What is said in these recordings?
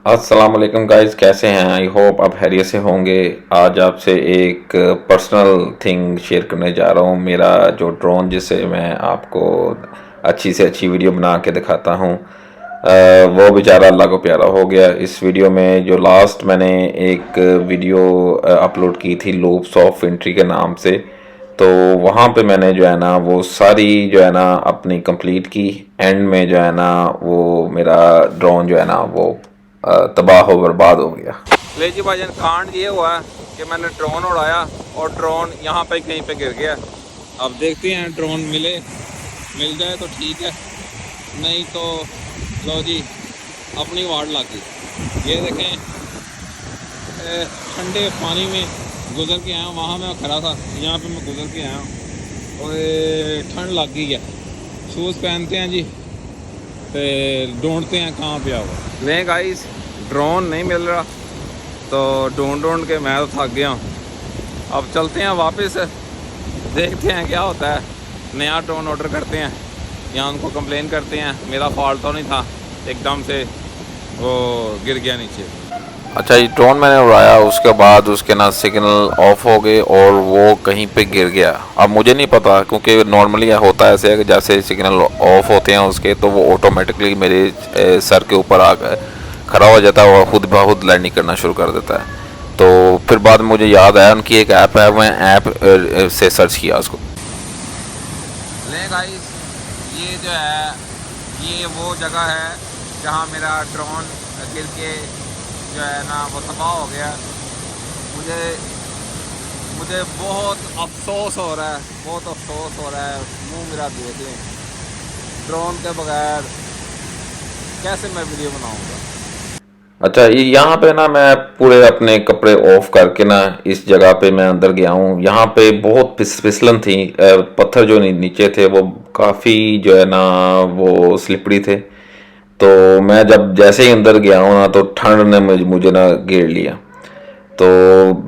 अस्सलाम वालेकुम गाइस, कैसे हैं? आई होप आप खैरियत से होंगे। आज आपसे एक पर्सनल थिंग शेयर करने जा रहा हूँ। मेरा जो ड्रोन जिसे मैं आपको अच्छी से अच्छी वीडियो बना के दिखाता हूँ, वो बेचारा अल्लाह को प्यारा हो गया। इस वीडियो में जो लास्ट मैंने एक वीडियो अपलोड की थी लूप्स ऑफ एंट्री के नाम से, तो वहाँ पे मैंने जो है ना वो सारी जो है ना अपनी कंप्लीट की। एंड में जो है ना वो मेरा ड्रोन जो है ना वो तबाह हो बर्बाद हो गया। ले जी भाईजान, कांड ये हुआ है कि मैंने ड्रोन उड़ाया और ड्रोन यहाँ पे कहीं पे गिर गया। अब देखते हैं, ड्रोन मिल जाए तो ठीक है, नहीं तो लो जी अपनी वार्ड लग गई। ये देखें, ठंडे पानी में गुजर के आया हूँ। वहाँ मैं खड़ा था, यहाँ पे मैं गुजर के आया हूँ और ठंड लग गई है। शूज़ पहनते हैं जी, तो ढूंढते हैं कहाँ पे हुआ। लें गाइस, ड्रोन नहीं मिल रहा तो ढूंढ के मैं तो थक गया हूँ। अब चलते हैं वापस, देखते हैं क्या होता है। नया ड्रोन ऑर्डर करते हैं या उनको कंप्लेन करते हैं मेरा फॉल्ट तो नहीं था, एकदम से वो गिर गया नीचे। अच्छा, ये ड्रोन मैंने उड़ाया, उसके बाद उसके ना सिग्नल ऑफ हो गए और वो कहीं पे गिर गया। अब मुझे नहीं पता, क्योंकि नॉर्मली होता ऐसे है कि जैसे सिग्नल ऑफ होते हैं उसके, तो वो ऑटोमेटिकली मेरे सर के ऊपर आकर खड़ा हो जाता है और खुद ब खुद लैंडिंग करना शुरू कर देता है। तो फिर बाद में मुझे याद आया उनकी एक ऐप है, मैं ऐप से सर्च किया उसको। ले गाइस, ये जो है ये वो जगह है जहाँ मेरा ड्रोन गिर के जो है ना वो तबाह हो गया। मुझे बहुत अफसोस हो रहा है, बहुत अफसोस हो रहा है। मुंह मेरा देख लें, ड्रोन के बगैर कैसे मैं वीडियो बनाऊंगा। अच्छा, ये यहाँ पे ना मैं पूरे अपने कपड़े ऑफ करके ना इस जगह पे मैं अंदर गया हूँ। यहाँ पे बहुत फिसलन थी, पत्थर जो नीचे थे वो काफ़ी जो है ना वो स्लिपरी थे। तो मैं जब जैसे ही अंदर गया हूँ ना तो ठंड ने मुझे ना घेर लिया। तो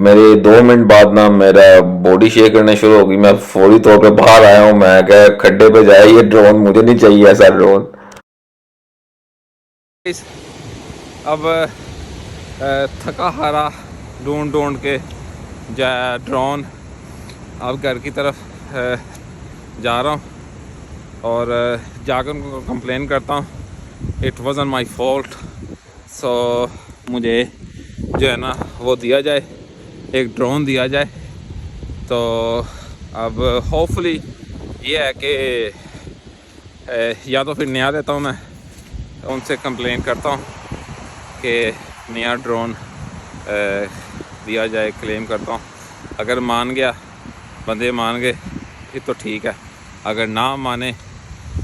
मेरे 2 मिनट बाद ना मेरा बॉडी शेक करने शुरू हो गई। मैं फौरी तौर पे बाहर आया हूँ। मैं क्या खड्डे पे जाए ये ड्रोन, मुझे नहीं चाहिए ऐसा ड्रोन। अब थका हारा ढूंढ के जा ड्रोन अब घर की तरफ जा रहा हूँ और जाकर उनको कंप्लेन करता हूँ इट वॉज़ माई फॉल्ट। सो मुझे जो है ना वो दिया जाए, एक ड्रोन दिया जाए। तो अब होपफुली ये है कि या तो फिर नया देता हूँ, मैं उनसे कंप्लेन करता हूँ कि नया ड्रोन दिया जाए, क्लेम करता हूँ। अगर मान गया, बंदे मान गए फिर तो ठीक है, अगर ना माने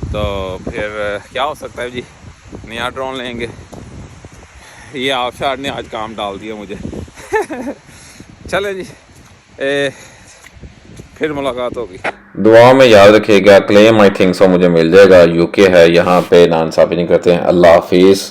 तो फिर क्या हो सकता है जी, नया ड्रोन लेंगे। ये आबशार ने आज काम डाल दिया मुझे। चले जी, फिर मुलाकात होगी। दुआ में याद रखिएगा, क्लेम आई थिंक सो मुझे मिल जाएगा। यूके है, यहाँ पे नाइंसाफ़ी नहीं करते हैं। अल्लाह हाफिज़।